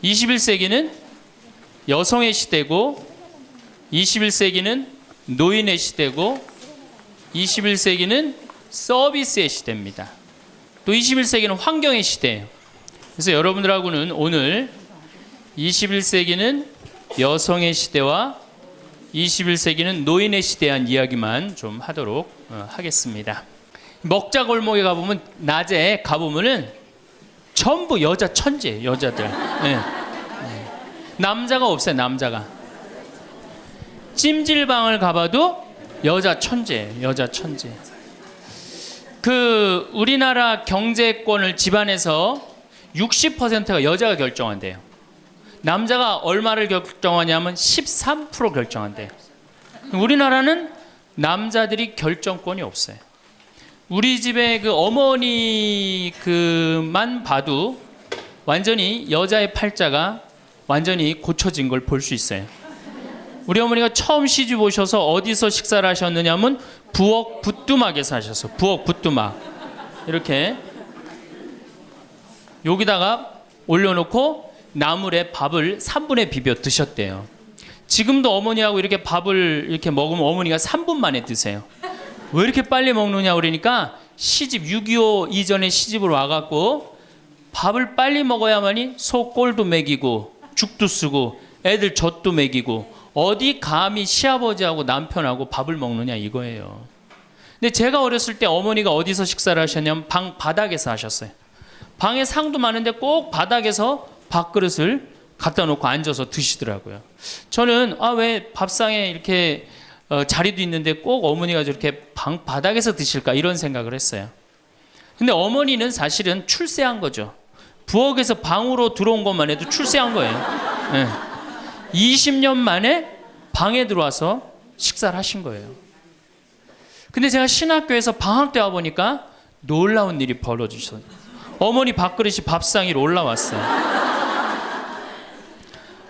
21세기는 여성의 시대고 21세기는 노인의 시대고 21세기는 서비스의 시대입니다. 또 21세기는 환경의 시대예요. 그래서 여러분들하고는 오늘 21세기는 여성의 시대와 21세기는 노인의 시대에 대한 이야기만 좀 하도록 하겠습니다. 먹자 골목에 가보면 낮에 가보면은 전부 여자 천지예요. 여자들. 네. 남자가 없어요. 남자가. 찜질방을 가봐도 여자 천지예요. 여자 천지. 그 우리나라 경제권을 집안에서 60%가 여자가 결정한대요. 남자가 얼마를 결정하냐면 13% 결정한대요. 우리나라는 남자들이 결정권이 없어요. 우리 집에 그 어머니 그만 봐도 완전히 여자의 팔자가 완전히 고쳐진 걸 볼 수 있어요. 우리 어머니가 처음 시집 오셔서 어디서 식사를 하셨느냐면 부엌 부뚜막에서 하셨어. 부엌 부뚜막. 이렇게 여기다가 올려놓고 나물에 밥을 3분에 비벼 드셨대요. 지금도 어머니하고 이렇게 밥을 이렇게 먹으면 어머니가 3분 만에 드세요. 왜 이렇게 빨리 먹느냐 그러니까 시집 6.25 이전에 시집을 와갖고 밥을 빨리 먹어야만이 소 꼴도 먹이고 죽도 쓰고 애들 젖도 먹이고 어디 감히 시아버지하고 남편하고 밥을 먹느냐 이거예요. 근데 제가 어렸을 때 어머니가 어디서 식사를 하셨냐면 방 바닥에서 하셨어요. 방에 상도 많은데 꼭 바닥에서 밥그릇을 갖다 놓고 앉아서 드시더라고요. 저는 왜 밥상에 이렇게 자리도 있는데 꼭 어머니가 저렇게 방 바닥에서 드실까 이런 생각을 했어요. 근데 어머니는 사실은 출세한 거죠. 부엌에서 방으로 들어온 것만 해도 출세한 거예요. 네. 20년 만에 방에 들어와서 식사를 하신 거예요. 근데 제가 신학교에서 방학 때 와보니까 놀라운 일이 벌어지셨어요. 어머니 밥그릇이 밥상 위로 올라왔어요.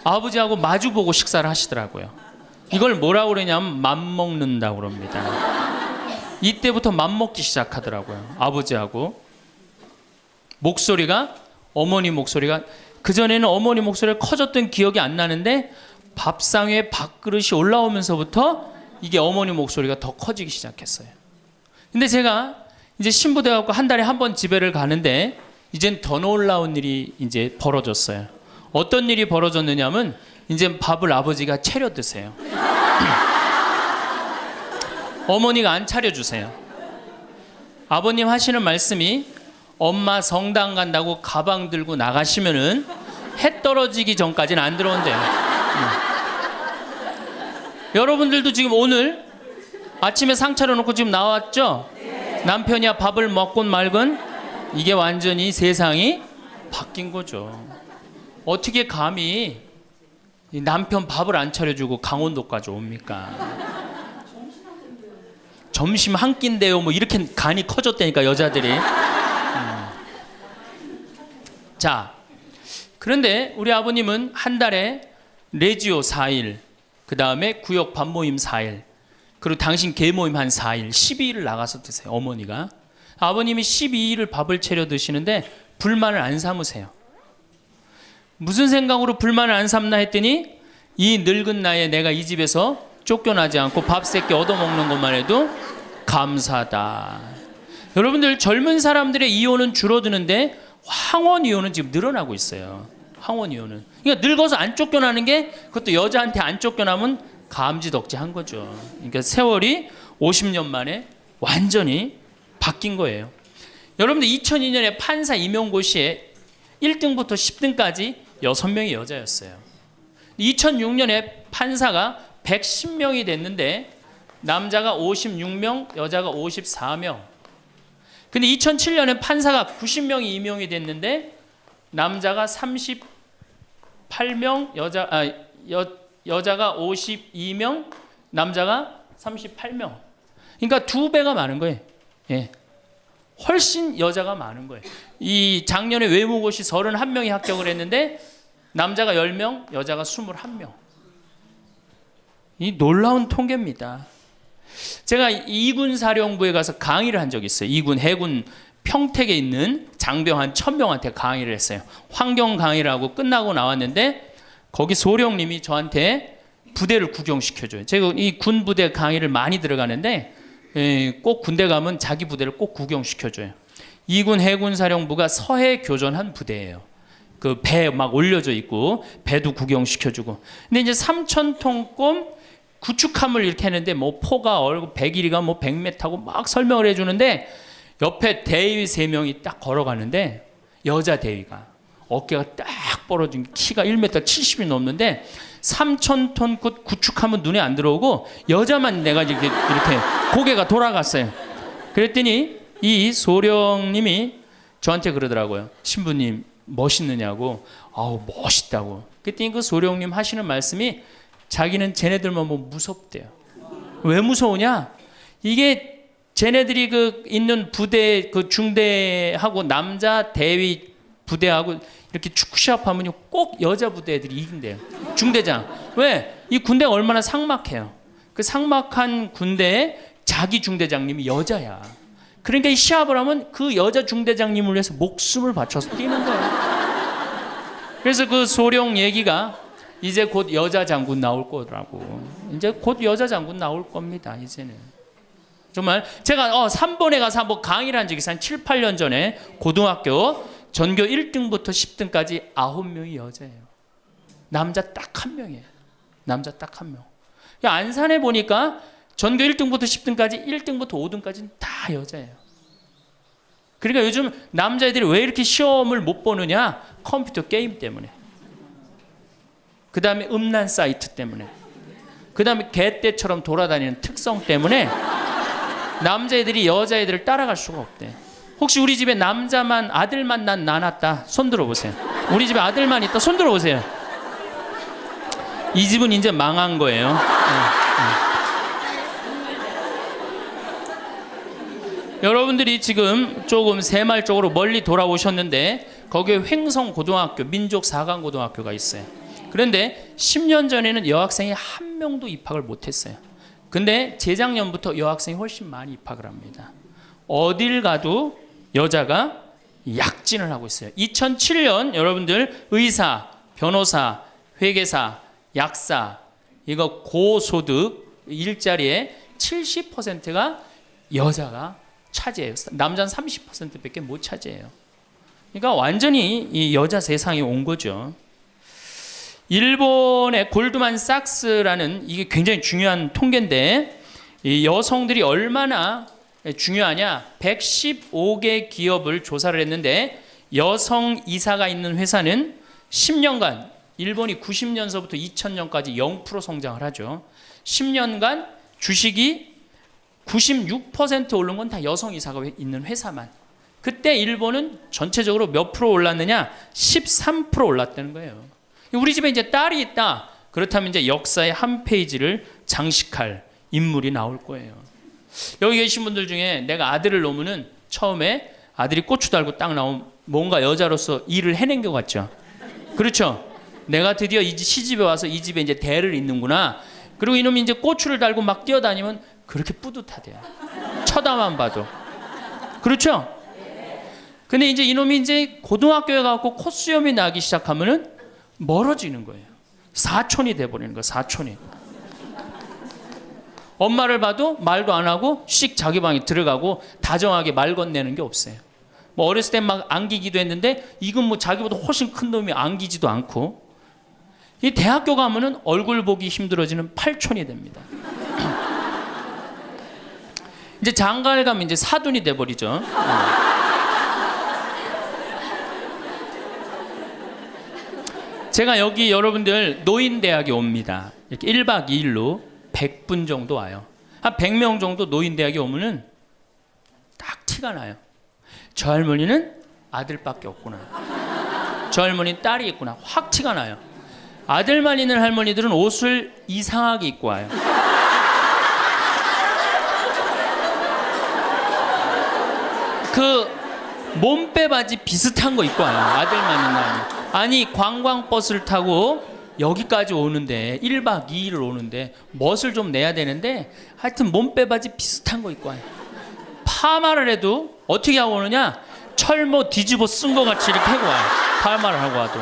아버지하고 마주보고 식사를 하시더라고요. 이걸 뭐라고 그러냐면 맘먹는다고 그럽니다. 이때부터 맘먹기 시작하더라고요. 아버지하고. 목소리가 어머니 목소리가 그전에는 어머니 목소리가 커졌던 기억이 안 나는데 밥상 위에 밥그릇이 올라오면서부터 이게 어머니 목소리가 더 커지기 시작했어요. 근데 제가 이제 신부돼 갖고 한 달에 한 번 집에를 가는데 이젠 더 놀라운 일이 이제 벌어졌어요. 어떤 일이 벌어졌느냐면 이제 밥을 아버지가 차려 드세요. 어머니가 안 차려 주세요. 아버님 하시는 말씀이 엄마 성당 간다고 가방 들고 나가시면은 해 떨어지기 전까지는 안 들어온대요. 여러분들도 지금 오늘 아침에 상 차려놓고 지금 나왔죠? 남편이야 밥을 먹곤 말건 이게 완전히 세상이 바뀐 거죠. 어떻게 감히 남편 밥을 안 차려주고 강원도까지 옵니까? 점심 한 끼인데요. 뭐 이렇게 간이 커졌다니까 여자들이. 자, 그런데 우리 아버님은 한 달에 레지오 4일, 그 다음에 구역 밥모임 4일, 그리고 당신 개모임 한 4일, 12일을 나가서 드세요. 어머니가. 아버님이 12일을 밥을 차려 드시는데 불만을 안 삼으세요. 무슨 생각으로 불만을 안 삼나 했더니 이 늙은 나이에 내가 이 집에서 쫓겨나지 않고 밥 세끼 얻어먹는 것만 해도 감사하다. 여러분들 젊은 사람들의 이혼은 줄어드는데 황혼 이혼은 지금 늘어나고 있어요. 황혼 이혼은. 그러니까 늙어서 안 쫓겨나는 게 그것도 여자한테 안 쫓겨나면 감지덕지한 거죠. 그러니까 세월이 50년 만에 완전히 바뀐 거예요. 여러분들 2002년에 판사 임용고시에 1등부터 10등까지 6명이 여자였어요. 2006년에 판사가 110명이 됐는데 남자가 56명, 여자가 54명. 근데 2007년에 판사가 90명이 임용이 됐는데 남자가 38명, 여자가 52명, 남자가 38명. 그러니까 2배가 많은 거예요. 예. 훨씬 여자가 많은 거예요. 이 작년에 외무고시 31명이 합격을 했는데 남자가 10명, 여자가 21명. 이 놀라운 통계입니다. 제가 2군 사령부에 가서 강의를 한 적이 있어요. 2군 해군 평택에 있는 장병 한 1000명한테 강의를 했어요. 환경 강의를 하고 끝나고 나왔는데 거기 소령님이 저한테 부대를 구경시켜줘요. 제가 이 군 부대 강의를 많이 들어가는데 꼭 군대 가면 자기 부대를 꼭 구경시켜줘요. 이군 해군사령부가 서해 교전한 부대예요. 그 배 막 올려져 있고 배도 구경시켜주고. 근데 이제 3,000톤급 구축함을 이렇게 했는데 뭐 포가 얼고 배길이가 뭐 100m고 막 설명을 해주는데 옆에 대위 3명이 딱 걸어가는데 여자 대위가 어깨가 딱 벌어진 키가 1m 70이 넘는데 3,000톤급 구축함은 눈에 안 들어오고 여자만 내가 이렇게 고개가 돌아갔어요. 그랬더니 이 소령님이 저한테 그러더라고요. 신부님 멋있느냐고. 아우 멋있다고. 그랬더니 그 소령님 하시는 말씀이 자기는 쟤네들만 보면 무섭대요. 왜 무서우냐? 이게 쟤네들이 그 있는 부대 그 중대하고 남자 대위 부대하고 이렇게 축구 시합하면 꼭 여자 부대들이 이긴대요. 중대장. 왜? 이 군대가 얼마나 삭막해요. 그 삭막한 군대에 자기 중대장님이 여자야. 그러니까 이 시합을 하면 그 여자 중대장님을 위해서 목숨을 바쳐서 뛰는 거예요. 그래서 그 소령 얘기가 이제 곧 여자 장군 나올 거라고. 이제 곧 여자 장군 나올 겁니다. 이제는. 정말 제가 3번에 가서 한번 강의를 한 적이 있어요. 한 7, 8년 전에 고등학교 전교 1등부터 10등까지 9명이 여자예요. 남자 딱 1명이에요. 남자 딱 1명. 안산에 보니까 전교 1등부터 10등까지 1등부터 5등까지는 다 여자예요. 그러니까 요즘 남자애들이 왜 이렇게 시험을 못 보느냐? 컴퓨터 게임 때문에. 그 다음에 음란 사이트 때문에. 그 다음에 개떼처럼 돌아다니는 특성 때문에 남자애들이 여자애들을 따라갈 수가 없대. 혹시 우리 집에 남자만 아들만 난 낳았다 손 들어보세요. 우리 집에 아들만 있다 손 들어보세요. 이 집은 이제 망한 거예요. 여러분들이 지금 조금 새마을 쪽으로 멀리 돌아오셨는데 거기에 횡성고등학교 민족 4강 고등학교가 있어요. 그런데 10년 전에는 여학생이 한 명도 입학을 못했어요. 근데 재작년부터 여학생이 훨씬 많이 입학을 합니다. 어딜 가도 여자가 약진을 하고 있어요. 2007년 여러분들 의사, 변호사, 회계사, 약사 이거 고소득 일자리에 70%가 여자가 차지해요. 남자는 30%밖에 못 차지해요. 그러니까 완전히 이 여자 세상이 온 거죠. 일본의 골드만삭스라는 이게 굉장히 중요한 통계인데 이 여성들이 얼마나 중요하냐? 115개 기업을 조사를 했는데 여성 이사가 있는 회사는 10년간 일본이 90년서부터 2000년까지 0% 성장을 하죠. 10년간 주식이 96% 오른 건 다 여성 이사가 있는 회사만. 그때 일본은 전체적으로 몇 프로 올랐느냐? 13% 올랐다는 거예요. 우리 집에 이제 딸이 있다. 그렇다면 이제 역사의 한 페이지를 장식할 인물이 나올 거예요. 여기 계신 분들 중에 내가 아들을 놓으면은 처음에 아들이 고추 달고 딱 나오면 뭔가 여자로서 일을 해낸 것 같죠. 그렇죠? 내가 드디어 이 시집에 와서 이 집에 이제 대를 잇는구나. 그리고 이놈이 이제 고추를 달고 막 뛰어다니면 그렇게 뿌듯하대요. 쳐다만 봐도. 그렇죠? 근데 이제 이놈이 이제 고등학교에 가고 콧수염이 나기 시작하면은 멀어지는 거예요. 사촌이 돼버리는 거예요. 사촌이. 엄마를 봐도 말도 안 하고 씩 자기 방에 들어가고 다정하게 말 건네는 게 없어요. 뭐 어렸을 때 막 안기기도 했는데 이건 뭐 자기보다 훨씬 큰 놈이 안기지도 않고. 이 대학교 가면은 얼굴 보기 힘들어지는 팔촌이 됩니다. 이제 장가를 가면 이제 사돈이 돼버리죠. 제가 여기 여러분들 노인대학에 옵니다. 이렇게 1박 2일로 100분 정도 와요. 한 100명 정도 노인대학에 오면은 딱 티가 나요. 저 할머니는 아들밖에 없구나. 저 할머니는 딸이 있구나. 확 티가 나요. 아들만 있는 할머니들은 옷을 이상하게 입고 와요. 그 몸빼 바지 비슷한 거 입고 와요. 아들만 있는 할머니. 아니 관광버스를 타고 여기까지 오는데 1박 2일을 오는데 멋을 좀 내야 되는데 하여튼 몸빼 바지 비슷한 거 입고 와요. 파마를 해도 어떻게 하고 오느냐? 철모 뒤집어 쓴 것 같이 이렇게 하고 와요. 파마를 하고 와도.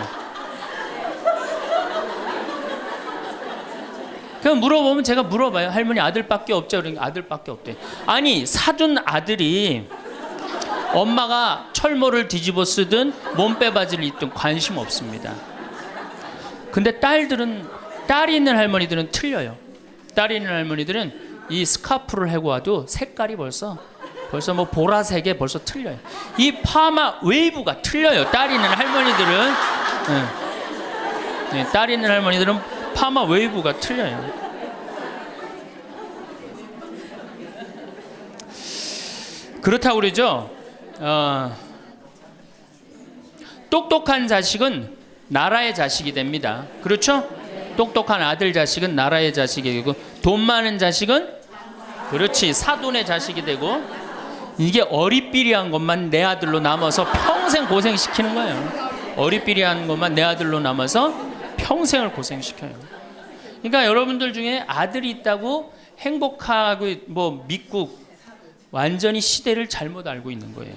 그냥 물어보면 제가 물어봐요. 할머니 아들밖에 없죠? 그러니까 아들밖에 없대. 아니 사둔 아들이 엄마가 철모를 뒤집어 쓰든 몸빼바지를 입든 관심 없습니다. 근데 딸이 있는 할머니들은 틀려요. 딸이 있는 할머니들은 이 스카프를 하고 와도 색깔이 벌써 뭐 보라색에 벌써 틀려요. 이 파마 웨이브가 틀려요. 딸이 있는 할머니들은. 네, 딸이 있는 할머니들은 파마 웨이브가 틀려요. 그렇다고 그러죠. 똑똑한 자식은 나라의 자식이 됩니다. 그렇죠? 똑똑한 아들 자식은 나라의 자식이 되고, 돈 많은 자식은 그렇지 사돈의 자식이 되고, 이게 어리삐리한 것만 내 아들로 남아서 평생 고생시키는 거예요. 어리삐리한 것만 내 아들로 남아서 평생을 고생시켜요. 그러니까 여러분들 중에 아들이 있다고 행복하고 뭐 믿고 완전히 시대를 잘못 알고 있는 거예요.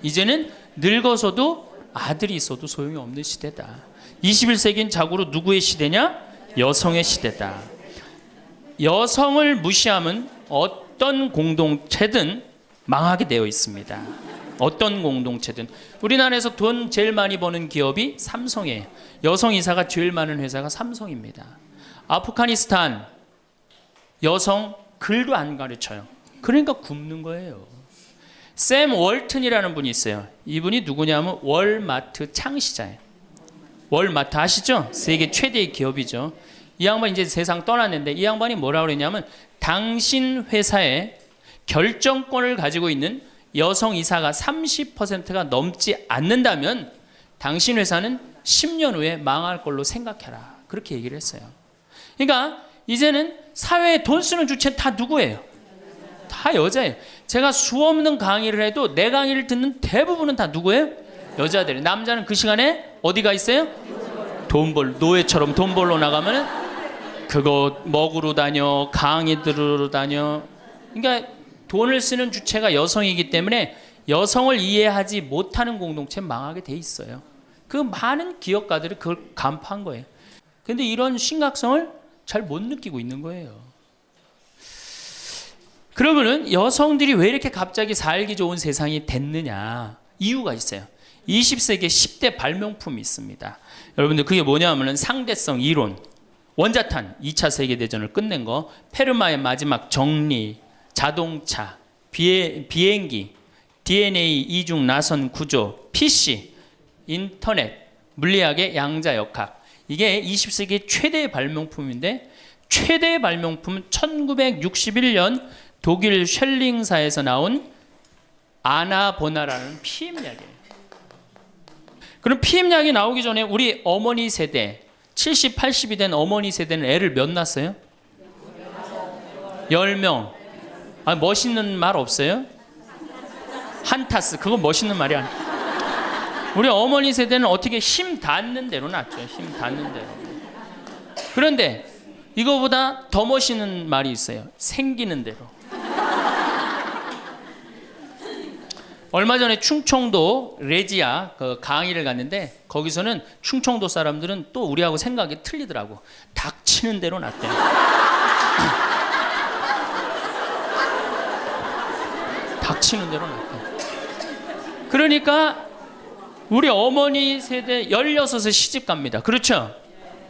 이제는 늙어서도 아들이 있어도 소용이 없는 시대다. 21세기는 자고로 누구의 시대냐? 여성의 시대다. 여성을 무시하면 어떤 공동체든 망하게 되어 있습니다. 어떤 공동체든. 우리나라에서 돈 제일 많이 버는 기업이 삼성이에요. 여성 이사가 제일 많은 회사가 삼성입니다. 아프가니스탄 여성 글도 안 가르쳐요. 그러니까 굶는 거예요. 샘 월튼이라는 분이 있어요. 이분이 누구냐면 월마트 창시자예요. 월마트 아시죠? 세계 최대의 기업이죠. 이 양반이 이제 세상 떠났는데 이 양반이 뭐라고 그랬냐면 당신 회사에 결정권을 가지고 있는 여성 이사가 30%가 넘지 않는다면 당신 회사는 10년 후에 망할 걸로 생각해라. 그렇게 얘기를 했어요. 그러니까 이제는 사회에 돈 쓰는 주체는 다 누구예요? 다 여자예요. 제가 수없는 강의를 해도 내 강의를 듣는 대부분은 다 누구예요? 여자들이에요. 남자는 그 시간에 어디가 있어요? 노예처럼 돈 벌러 나가면 그거 먹으러 다녀, 강의 들으러 다녀. 그러니까 돈을 쓰는 주체가 여성이기 때문에 여성을 이해하지 못하는 공동체는 망하게 돼 있어요. 그 많은 기업가들이 그걸 간파한 거예요. 근데 이런 심각성을 잘 못 느끼고 있는 거예요. 그러면은 여성들이 왜 이렇게 갑자기 살기 좋은 세상이 됐느냐? 이유가 있어요. 20세기에 10대 발명품이 있습니다. 여러분들 그게 뭐냐면은 상대성 이론, 원자탄 2차 세계대전을 끝낸 거, 페르마의 마지막 정리, 자동차, 비행기, DNA 이중 나선 구조, PC, 인터넷, 물리학의 양자역학. 이게 20세기 최대의 발명품인데 최대의 발명품은 1961년 독일 쉘링사에서 나온 아나보나라는 피임약이에요. 그럼 피임약이 나오기 전에 우리 어머니 세대 70, 80이 된 어머니 세대는 애를 몇 낳았어요? 10명. 아, 멋있는 말 없어요? 한타스. 그건 멋있는 말이 아니야. 우리 어머니 세대는 어떻게 힘 닿는 대로 낳죠. 힘 닿는 대로. 그런데 이거보다 더 멋있는 말이 있어요. 생기는 대로. 얼마 전에 충청도 레지아 그 강의를 갔는데 거기서는 충청도 사람들은 또 우리하고 생각이 틀리더라고. 닥치는 대로 낳대. 닥치는 대로 낳대. 그러니까 우리 어머니 세대 16에 시집 갑니다. 그렇죠?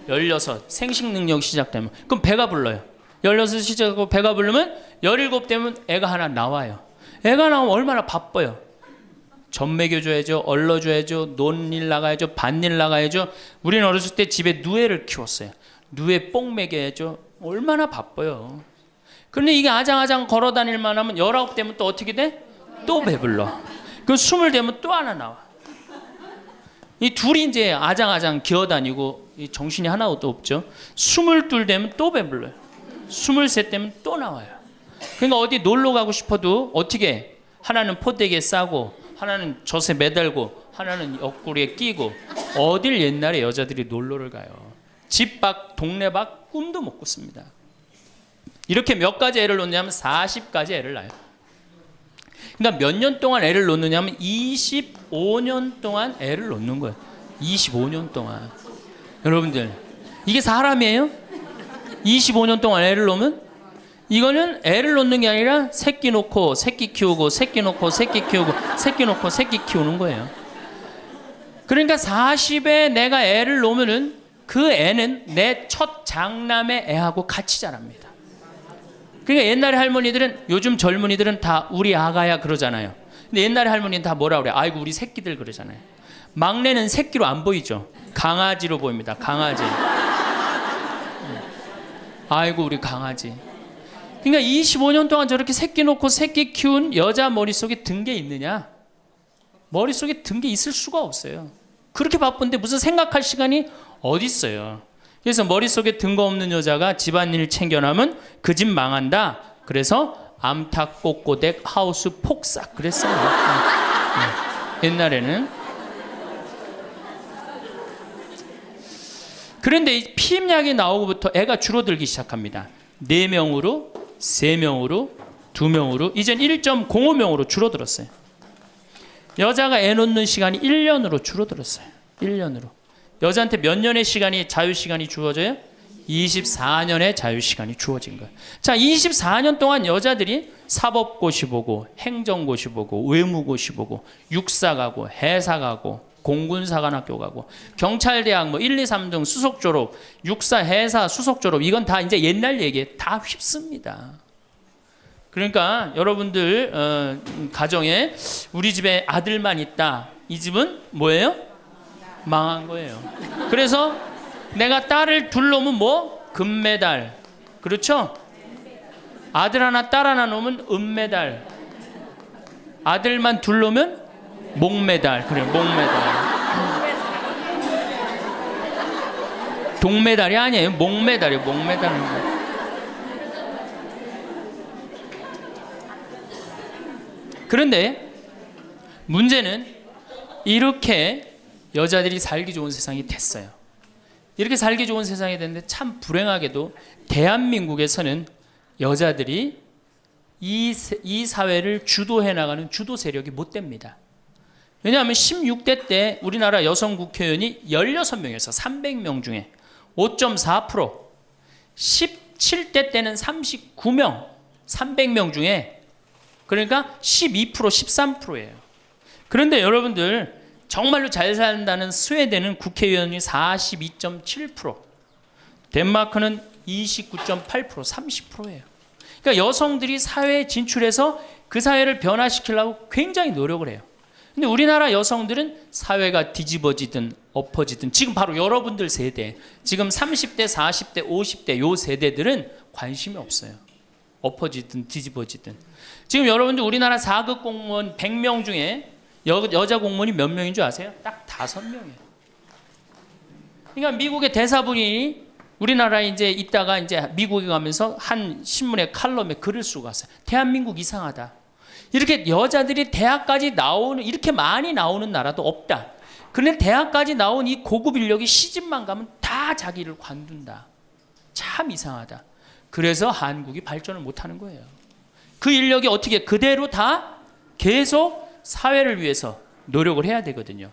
16 생식 능력 시작되면 그럼 배가 불러요. 16 시작하고 배가 부르면 17 되면 애가 하나 나와요. 애가 나오면 얼마나 바빠요. 젖 먹여줘야죠. 얼러줘야죠. 논일 나가야죠. 밭일 나가야죠. 우리는 어렸을 때 집에 누에를 키웠어요. 누에 뽕 먹여야죠. 얼마나 바빠요. 그런데 이게 아장아장 걸어다닐만 하면 19 되면 또 어떻게 돼? 또 배불러. 그 20 되면 또 하나 나와. 이 둘이 이제 아장아장 기어다니고 정신이 하나도 없죠. 22 되면 또 배불러요. 23 되면 또 나와요. 그러니까 어디 놀러 가고 싶어도 어떻게 하나는 포대기에 싸고 하나는 젖에 매달고 하나는 옆구리에 끼고 어딜 옛날에 여자들이 놀러를 가요. 집 밖 동네 밖 꿈도 못 꿨습니다. 이렇게 몇 가지 애를 놓냐면 40가지 애를 낳아요. 그러니까 몇 년 동안 애를 놓느냐면 25년 동안 애를 놓는 거예요. 25년 동안. 여러분들, 이게 사람이에요? 25년 동안 애를 놓으면? 이거는 애를 놓는 게 아니라 새끼 놓고 새끼 키우고 새끼 놓고 새끼 키우고 새끼 놓고 새끼 키우는 거예요. 그러니까 40에 내가 애를 놓으면은 그 애는 내 첫 장남의 애하고 같이 자랍니다. 그러니까 옛날에 할머니들은, 요즘 젊은이들은 다 우리 아가야 그러잖아요. 근데 옛날에 할머니는 다 뭐라 그래? 아이고 우리 새끼들 그러잖아요. 막내는 새끼로 안 보이죠. 강아지로 보입니다. 강아지. 아이고 우리 강아지. 그러니까 25년 동안 저렇게 새끼 놓고 새끼 키운 여자 머릿속에 든 게 있느냐? 머릿속에 든 게 있을 수가 없어요. 그렇게 바쁜데 무슨 생각할 시간이 어디 있어요. 그래서 머릿속에 든 거 없는 여자가 집안일 챙겨나면 그 집 망한다. 그래서 암탉 꼬꼬댁 하우스 폭삭 그랬어요. 옛날에는. 그런데 이 피임약이 나오고부터 애가 줄어들기 시작합니다. 4명으로 3명으로 2명으로 이젠 1.05명으로 줄어들었어요. 여자가 애 놓는 시간이 1년으로 줄어들었어요. 1년으로. 여자한테 몇 년의 시간이, 자유시간이 주어져요? 24년의 자유시간이 주어진 거예요. 자, 24년 동안 여자들이 사법고시 보고 행정고시 보고 외무고시 보고 육사 가고 해사 가고 공군사관학교 가고 경찰대학 뭐 1, 2, 3등 수석 졸업, 육사, 해사, 수석 졸업, 이건 다 이제 옛날 얘기에 다 휩습니다. 그러니까 여러분들 가정에 우리 집에 아들만 있다. 이 집은 뭐예요? 망한 거예요. 그래서 내가 딸을 둘 놓으면 뭐? 금메달. 그렇죠? 아들 하나 딸 하나 놓으면 은메달. 아들만 둘 놓으면 목메달. 그래, 목메달. 동메달이 아니에요. 목메달이에요. 목메달은. 그런데 문제는 이렇게 여자들이 살기 좋은 세상이 됐어요. 이렇게 살기 좋은 세상이 됐는데 참 불행하게도 대한민국에서는 여자들이 이 사회를 주도해 나가는 주도 세력이 못 됩니다. 왜냐하면 16대 때 우리나라 여성 국회의원이 16명에서 300명 중에 5.4%, 17대 때는 39명, 300명 중에 그러니까 12%, 13%예요. 그런데 여러분들 정말로 잘 산다는 스웨덴은 국회의원이 42.7%, 덴마크는 29.8%, 30%예요. 그러니까 여성들이 사회에 진출해서 그 사회를 변화시키려고 굉장히 노력을 해요. 근데 우리나라 여성들은 사회가 뒤집어지든 엎어지든 지금 바로 여러분들 세대, 지금 30대, 40대, 50대 요 세대들은 관심이 없어요. 엎어지든 뒤집어지든. 지금 여러분들 우리나라 4급 공무원 100명 중에 여자 공무원이 몇 명인 줄 아세요? 딱 5명이에요. 그러니까 미국의 대사분이 우리나라에 이제 있다가 이제 미국에 가면서 한 신문의 칼럼에 글을 쓰고 갔어요. 대한민국 이상하다. 이렇게 여자들이 대학까지 나오는, 이렇게 많이 나오는 나라도 없다. 그런데 대학까지 나온 이 고급 인력이 시집만 가면 다 자기를 관둔다. 참 이상하다. 그래서 한국이 발전을 못하는 거예요. 그 인력이 어떻게 그대로 다 계속 사회를 위해서 노력을 해야 되거든요.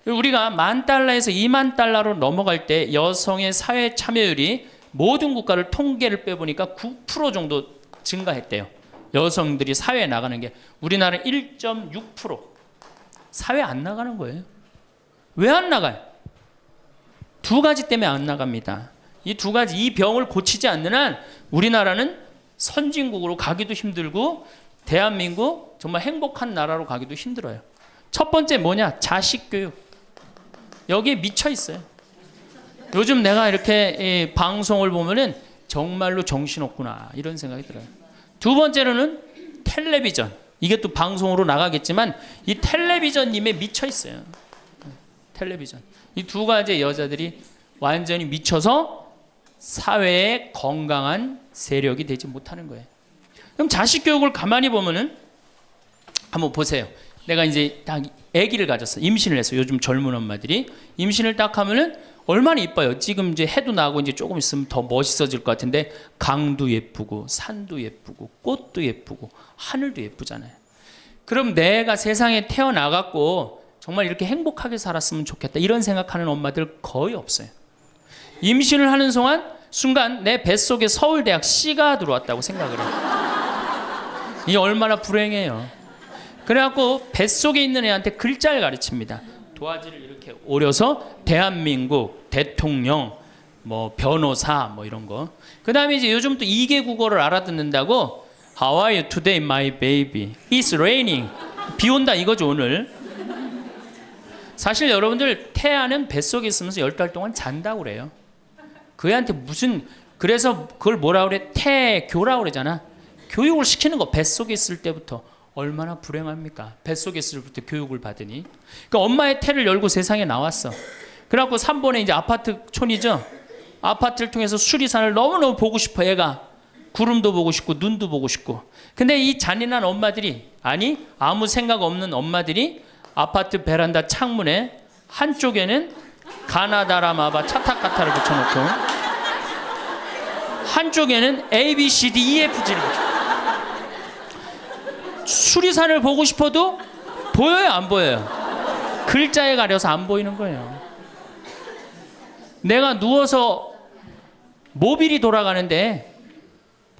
우리가 $10,000에서 $20,000로 넘어갈 때 여성의 사회 참여율이 모든 국가를 통계를 빼보니까 9% 정도 증가했대요. 여성들이 사회에 나가는 게. 우리나라는 1.6%. 사회 안 나가는 거예요. 왜 안 나가요? 두 가지 때문에 안 나갑니다. 이 두 가지, 이 병을 고치지 않는 한 우리나라는 선진국으로 가기도 힘들고 대한민국 정말 행복한 나라로 가기도 힘들어요. 첫 번째 뭐냐? 자식 교육. 여기에 미쳐 있어요. 요즘 내가 이렇게 방송을 보면은 정말로 정신없구나 이런 생각이 들어요. 두 번째로는 텔레비전. 이게 또 방송으로 나가겠지만 이 텔레비전님에 미쳐 있어요. 텔레비전. 이 두 가지 여자들이 완전히 미쳐서 사회에 건강한 세력이 되지 못하는 거예요. 그럼 자식 교육을 가만히 보면은 한번 보세요. 내가 이제 딱 아기를 가졌어. 임신을 했어. 요즘 젊은 엄마들이 임신을 딱 하면은 얼마나 이뻐요. 지금 이제 해도 나고 이제 조금 있으면 더 멋있어질 것 같은데 강도 예쁘고 산도 예쁘고 꽃도 예쁘고 하늘도 예쁘잖아요. 그럼 내가 세상에 태어나갖고 정말 이렇게 행복하게 살았으면 좋겠다 이런 생각하는 엄마들 거의 없어요. 임신을 하는 순간 내 뱃속에 서울대학 C가 들어왔다고 생각을 해요. 이게 얼마나 불행해요. 그래갖고 뱃속에 있는 애한테 글자를 가르칩니다. 도화지를 이렇게 오려서 대한민국, 대통령, 뭐 변호사 뭐 이런 거. 그 다음에 이제 요즘 또 2개 국어를 알아듣는다고 How are you today, my baby? It's raining. 비 온다 이거죠 오늘. 사실 여러분들 태아는 뱃속에 있으면서 10달 동안 잔다고 그래요. 그 애한테 그래서 그걸 뭐라 그래? 태교라고 그러잖아. 교육을 시키는 거 뱃속에 있을 때부터 얼마나 불행합니까? 뱃속에 있을 때부터 교육을 받으니. 그러니까 엄마의 태를 열고 세상에 나왔어. 그래갖고 3번에 이제 아파트촌이죠. 아파트를 통해서 수리산을 너무너무 보고 싶어 얘가. 구름도 보고 싶고 눈도 보고 싶고. 근데 이 잔인한 엄마들이 아무 생각 없는 엄마들이 아파트 베란다 창문에 한쪽에는 가나다라마바 차타카타를 붙여놓고 한쪽에는 A, B, C, D, E, F, G를 붙여. 수리산을 보고 싶어도 보여요 안 보여요? 글자에 가려서 안 보이는 거예요. 내가 누워서 모빌이 돌아가는데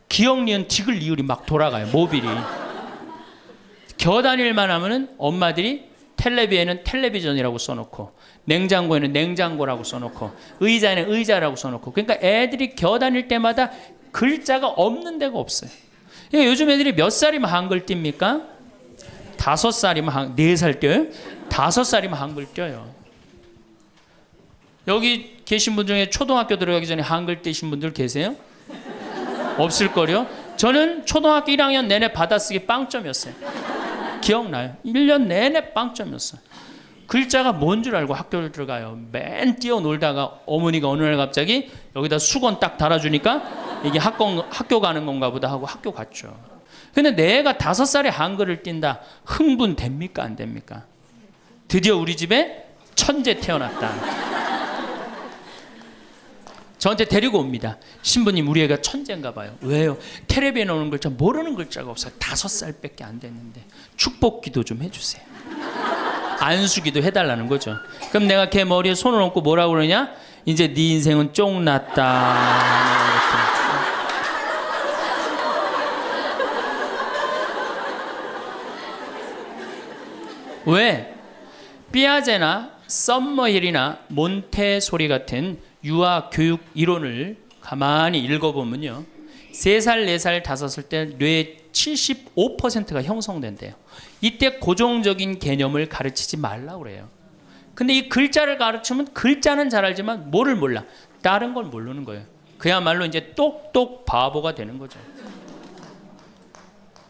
기억 니은 디귿 리을이 막 돌아가요. 모빌이. 겨다닐만 하면은 엄마들이 텔레비에는 텔레비전이라고 써놓고 냉장고에는 냉장고라고 써놓고 의자에는 의자라고 써놓고. 그러니까 애들이 겨다닐 때마다 글자가 없는 데가 없어요. 그러니까 요즘 애들이 몇 살이면 한글 띱니까? 5살이면 4살 띄어요? 5살이면 한글 띄어요. 여기 계신 분 중에 초등학교 들어가기 전에 한글 띄신 분들 계세요? 없을걸요? 저는 초등학교 1학년 내내 받아쓰기 빵점이었어요. 기억나요? 1년 내내 빵점이었어요. 글자가 뭔 줄 알고 학교를 들어가요. 맨 뛰어놀다가 어머니가 어느 날 갑자기 여기다 수건 딱 달아주니까 이게 학교 가는 건가 보다 하고 학교 갔죠. 근데 내가 5살에 한글을 띈다. 흥분됩니까? 안 됩니까? 드디어 우리 집에 천재 태어났다. 저한테 데리고 옵니다. 신부님 우리 애가 천재인가 봐요. 왜요? 텔레비에 나오는 글자 모르는 글자가 없어요. 5살밖에 안 됐는데 축복기도 좀 해주세요. 안수기도 해달라는 거죠. 그럼 내가 걔 머리에 손을 얹고 뭐라고 그러냐? 이제 네 인생은 쫑났다. 왜? 삐아제나 썸머힐이나 몬테소리 같은 유아 교육 이론을 가만히 읽어보면요. 3살, 4살, 5살 때 뇌의 75%가 형성된대요. 이때 고정적인 개념을 가르치지 말라고 그래요. 근데 이 글자를 가르치면 글자는 잘 알지만 뭐를 몰라. 다른 걸 모르는 거예요. 그야말로 이제 똑똑 바보가 되는 거죠.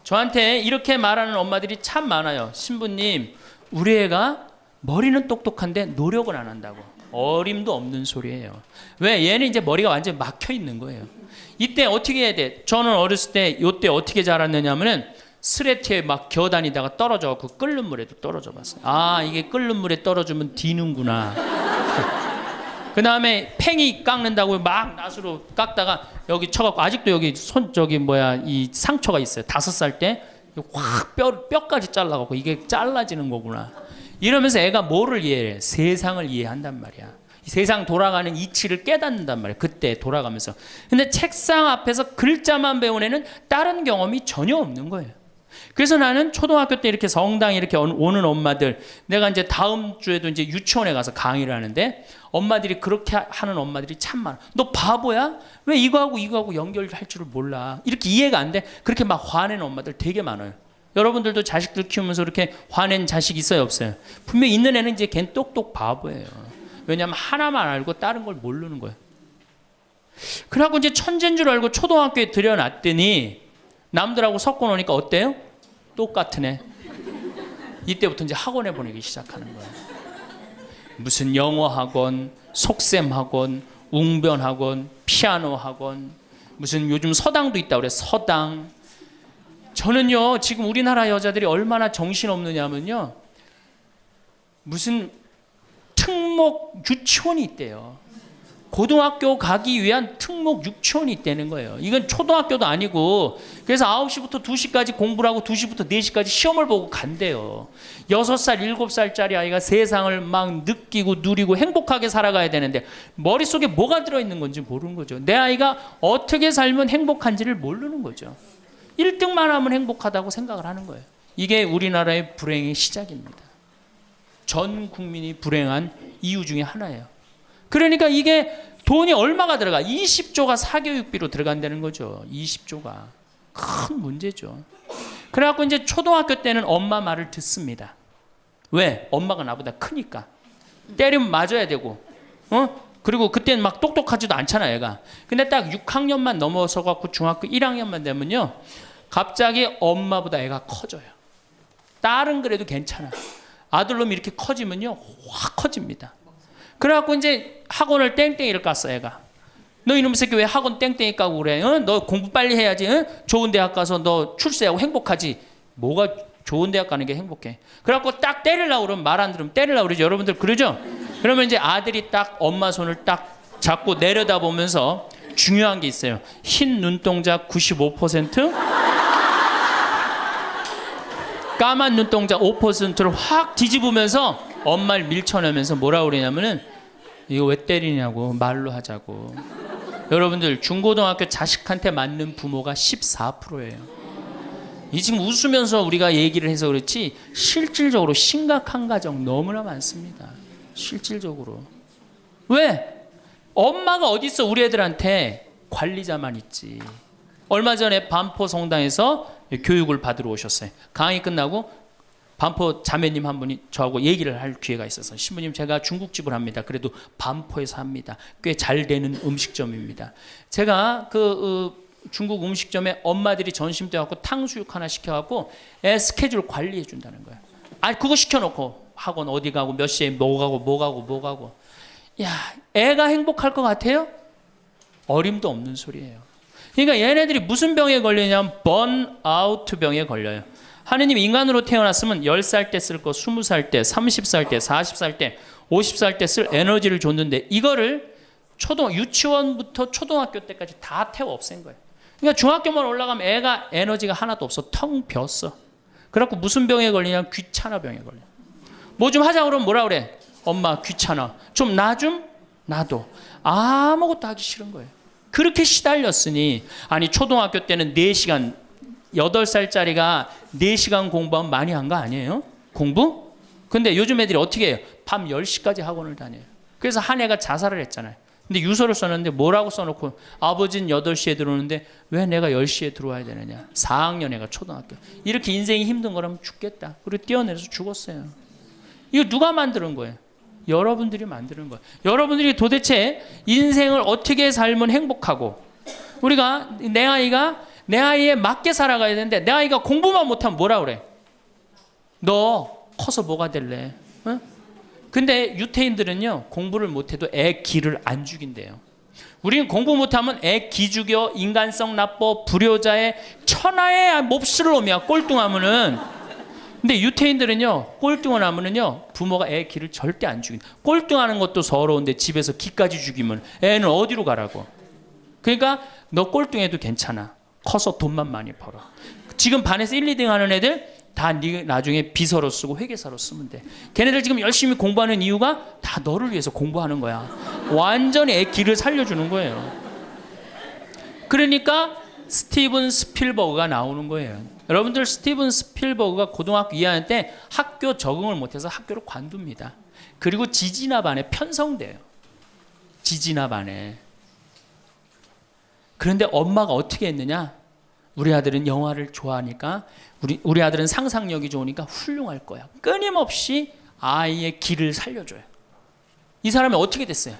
저한테 이렇게 말하는 엄마들이 참 많아요. 신부님, 우리 애가 머리는 똑똑한데 노력은 안 한다고. 어림도 없는 소리예요. 왜? 얘는 이제 머리가 완전히 막혀 있는 거예요. 이때 어떻게 해야 돼? 저는 어렸을 때 요때 어떻게 자랐느냐면은 스레트에 막 겨다니다가 떨어져갖고 끓는 물에도 떨어져 봤어요. 아, 이게 끓는 물에 떨어지면 디는구나. 그 다음에 팽이 깎는다고 막 낫으로 깎다가 여기 쳐갖고 아직도 여기 이 상처가 있어요. 5살 때 확 뼈까지 잘라갖고 이게 잘라지는 거구나. 이러면서 애가 뭐를 이해해? 세상을 이해한단 말이야. 세상 돌아가는 이치를 깨닫는단 말이야. 그때 돌아가면서. 근데 책상 앞에서 글자만 배운 애는 다른 경험이 전혀 없는 거예요. 그래서 나는 초등학교 때 이렇게 성당에 이렇게 오는 엄마들, 내가 이제 다음 주에도 이제 유치원에 가서 강의를 하는데 엄마들이 그렇게 하는 엄마들이 참 많아. 너 바보야? 왜 이거하고 연결할 줄을 몰라? 이렇게 이해가 안 돼? 그렇게 막 화내는 엄마들 되게 많아요. 여러분들도 자식들 키우면서 이렇게 화낸 자식 있어요, 없어요? 분명히 있는 애는 이제 걔는 똑똑 바보예요. 왜냐하면 하나만 알고 다른 걸 모르는 거예요. 그래갖고 이제 천재인 줄 알고 초등학교에 들여놨더니 남들하고 섞어 놓으니까 어때요? 똑같은 애. 이때부터 이제 학원에 보내기 시작하는 거예요. 무슨 영어 학원, 속셈 학원, 웅변 학원, 피아노 학원, 무슨 요즘 서당도 있다고 그래. 서당. 저는요, 지금 우리나라 여자들이 얼마나 정신없느냐면요, 무슨 특목 유치원이 있대요. 고등학교 가기 위한 특목 유치원이 있다는 거예요. 이건 초등학교도 아니고, 그래서 9시부터 2시까지 공부를 하고 2시부터 4시까지 시험을 보고 간대요. 6살, 7살짜리 아이가 세상을 막 느끼고 누리고 행복하게 살아가야 되는데 머릿속에 뭐가 들어있는 건지 모르는 거죠. 내 아이가 어떻게 살면 행복한지를 모르는 거죠. 1등만 하면 행복하다고 생각을 하는 거예요. 이게 우리나라의 불행의 시작입니다. 전 국민이 불행한 이유 중에 하나예요. 그러니까 이게 돈이 얼마가 들어가? 20조가 사교육비로 들어간다는 거죠. 20조가. 큰 문제죠. 그래갖고 이제 초등학교 때는 엄마 말을 듣습니다. 왜? 엄마가 나보다 크니까. 때리면 맞아야 되고, 그리고 그때는 막 똑똑하지도 않잖아, 얘가. 근데 딱 6학년만 넘어서 갖고 중학교 1학년만 되면요, 갑자기 엄마보다 애가 커져요. 딸은 그래도 괜찮아. 아들놈이 이렇게 커지면요, 확 커집니다. 그래갖고 이제 학원을 땡땡이를 깠어, 애가. 너 이놈의 새끼 왜 학원 땡땡이 까고 그래? 너 공부 빨리 해야지. 좋은 대학 가서 너 출세하고 행복하지. 뭐가 좋은 대학 가는 게 행복해? 그래갖고 딱 때리려고 그러면 말 안 들으면 때리려고 그러죠. 여러분들 그러죠? 그러면 이제 아들이 딱 엄마 손을 딱 잡고 내려다보면서 중요한 게 있어요. 흰 눈동자 95%, 까만 눈동자 5%를 확 뒤집으면서 엄마를 밀쳐내면서 뭐라고 그러냐면은 이거 왜 때리냐고 말로 하자고. 여러분들 중고등학교 자식한테 맞는 부모가 14%예요. 이 지금 웃으면서 우리가 얘기를 해서 그렇지 실질적으로 심각한 가정 너무나 많습니다. 실질적으로. 왜? 엄마가 어디 있어? 우리 애들한테 관리자만 있지. 얼마 전에 반포 성당에서 교육을 받으러 오셨어요. 강의 끝나고 반포 자매님 한 분이 저하고 얘기를 할 기회가 있어서, 신부님 제가 중국집을 합니다. 그래도 반포에서 합니다. 꽤 잘 되는 음식점입니다. 제가 중국 음식점에 엄마들이 점심 때 갖고 탕수육 하나 시켜갖고 애 스케줄 관리해 준다는 거예요. 아니 그거 시켜놓고 학원 어디 가고 몇 시에 뭐 가고. 야, 애가 행복할 것 같아요? 어림도 없는 소리예요. 그러니까 얘네들이 무슨 병에 걸리냐면 번아웃 병에 걸려요. 하느님이 인간으로 태어났으면 10살 때 쓸 거 20살 때, 30살 때, 40살 때, 50살 때 쓸 에너지를 줬는데 이거를 유치원부터 초등학교 때까지 다 태워 없앤 거예요. 그러니까 중학교만 올라가면 애가 에너지가 하나도 없어. 텅 비었어. 그래갖고 무슨 병에 걸리냐면 귀찮아 병에 걸려. 뭐 좀 하자 그러면 뭐라 그래? 엄마 귀찮아. 좀 놔도. 아무것도 하기 싫은 거예요. 그렇게 시달렸으니, 아니 초등학교 때는 4시간 8살짜리가 4시간 공부하면 많이 한 거 아니에요? 공부? 근데 요즘 애들이 어떻게 해요? 밤 10시까지 학원을 다녀요. 그래서 한 애가 자살을 했잖아요. 근데 유서를 써놨는데 뭐라고 써놓고, 아버지는 8시에 들어오는데 왜 내가 10시에 들어와야 되느냐. 4학년 애가 초등학교. 이렇게 인생이 힘든 거라면 죽겠다. 그리고 뛰어내려서 죽었어요. 이거 누가 만드는 거예요? 여러분들이 만드는 거예요. 여러분들이 도대체 인생을 어떻게 살면 행복하고, 우리가 내 아이에 맞게 살아가야 되는데 내 아이가 공부만 못하면 뭐라 그래? 너 커서 뭐가 될래? 어? 근데 유태인들은요, 공부를 못해도 애 기를 안 죽인대요. 우리는 공부 못하면 애 기 죽여, 인간성 나빠, 불효자의 천하의 몹쓸 놈이야, 꼴뚱하면은. 근데 유태인들은요, 꼴뚱하면은요, 부모가 애 기를 절대 안 죽인다. 꼴뚱하는 것도 서러운데 집에서 기까지 죽이면 애는 어디로 가라고? 그러니까 너 꼴뚱해도 괜찮아. 커서 돈만 많이 벌어. 지금 반에서 1, 2등 하는 애들 다 나중에 비서로 쓰고 회계사로 쓰면 돼. 걔네들 지금 열심히 공부하는 이유가 다 너를 위해서 공부하는 거야. 완전히 애 기를 살려주는 거예요. 그러니까 스티븐 스필버그가 나오는 거예요. 여러분들, 스티븐 스필버그가 고등학교 2학년 때 학교 적응을 못해서 학교를 관둡니다. 그리고 지지나 반에 편성돼요. 지지나 반에. 그런데 엄마가 어떻게 했느냐? 우리 아들은 영화를 좋아하니까, 우리 아들은 상상력이 좋으니까 훌륭할 거야. 끊임없이 아이의 기를 살려줘요. 이 사람이 어떻게 됐어요?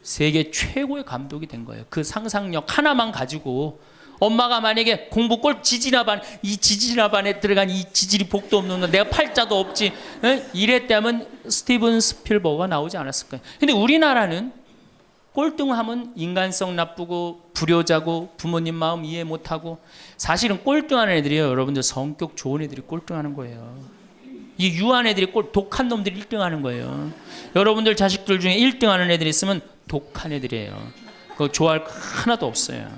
세계 최고의 감독이 된 거예요. 그 상상력 하나만 가지고. 엄마가 만약에 공부 꼴 지지나반, 이 지지나반에 들어간 이 지질이 복도 없는 놈, 내가 팔자도 없지, 이랬다면 스티븐 스필버그가 나오지 않았을 거예요. 근데 우리나라는 꼴등하면 인간성 나쁘고 불효자고 부모님 마음 이해 못하고, 사실은 꼴등하는 애들이요, 여러분들 성격 좋은 애들이 꼴등하는 거예요. 이 유한 애들이 독한 놈들이 1등하는 거예요. 여러분들 자식들 중에 1등하는 애들이 있으면 독한 애들이에요. 그거 좋아할 거 하나도 없어요.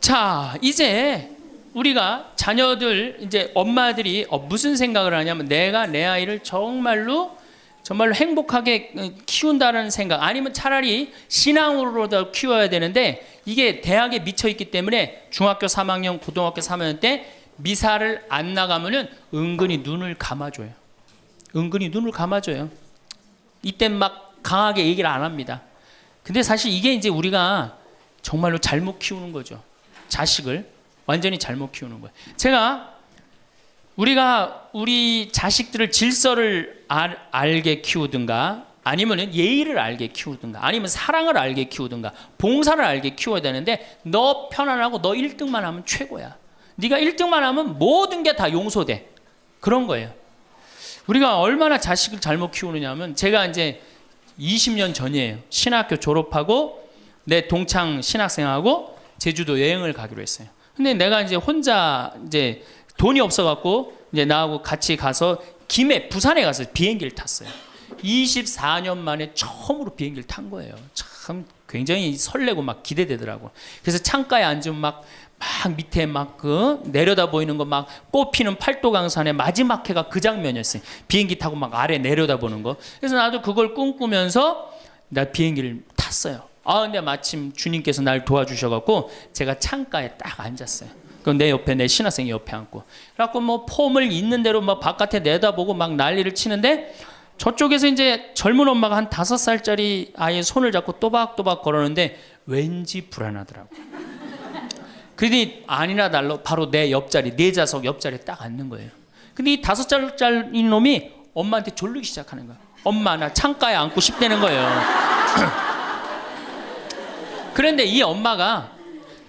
자, 이제 우리가 자녀들, 이제 엄마들이 무슨 생각을 하냐면 내가 내 아이를 정말로 행복하게 키운다는 생각, 아니면 차라리 신앙으로도 키워야 되는데 이게 대학에 미쳐 있기 때문에 중학교 3학년, 고등학교 3학년 때 미사를 안 나가면은 은근히 눈을 감아줘요. 은근히 눈을 감아줘요. 이때 막 강하게 얘기를 안 합니다. 근데 사실 이게 이제 우리가 정말로 잘못 키우는 거죠. 자식을 완전히 잘못 키우는 거예요. 우리가 우리 자식들을 질서를 알게 키우든가, 아니면 예의를 알게 키우든가, 아니면 사랑을 알게 키우든가, 봉사를 알게 키워야 되는데 너 편안하고 너 1등만 하면 최고야. 네가 1등만 하면 모든 게 다 용서돼. 그런 거예요. 우리가 얼마나 자식을 잘못 키우느냐 하면, 제가 이제 20년 전이에요. 신학교 졸업하고 내 동창 신학생하고 제주도 여행을 가기로 했어요. 근데 내가 이제 혼자 이제 돈이 없어갖고 이제 나하고 같이 가서 부산에 가서 비행기를 탔어요. 24년 만에 처음으로 비행기를 탄 거예요. 참 굉장히 설레고 막 기대되더라고. 그래서 창가에 앉으면 막 밑에 내려다 보이는 거, 막 꽃피는 팔도강산의 마지막 해가 그 장면이었어요. 비행기 타고 막 아래 내려다 보는 거. 그래서 나도 그걸 꿈꾸면서 나 비행기를 탔어요. 근데 마침 주님께서 날 도와주셔갖고 제가 창가에 딱 앉았어요. 그럼 내 옆에 내 신학생이 옆에 앉고, 그래갖고 뭐 폼을 있는 대로 막 바깥에 내다보고 막 난리를 치는데, 저쪽에서 이제 젊은 엄마가 한 5살짜리 아이의 손을 잡고 또박또박 걸었는데 왠지 불안하더라고. 그러더니 아니나 달라 바로 내 옆자리, 내 좌석 옆자리에 딱 앉는 거예요. 근데 이 5살짜리 놈이 엄마한테 졸르기 시작하는 거야. 엄마, 나 창가에 앉고 싶다는 거예요. 그런데 이 엄마가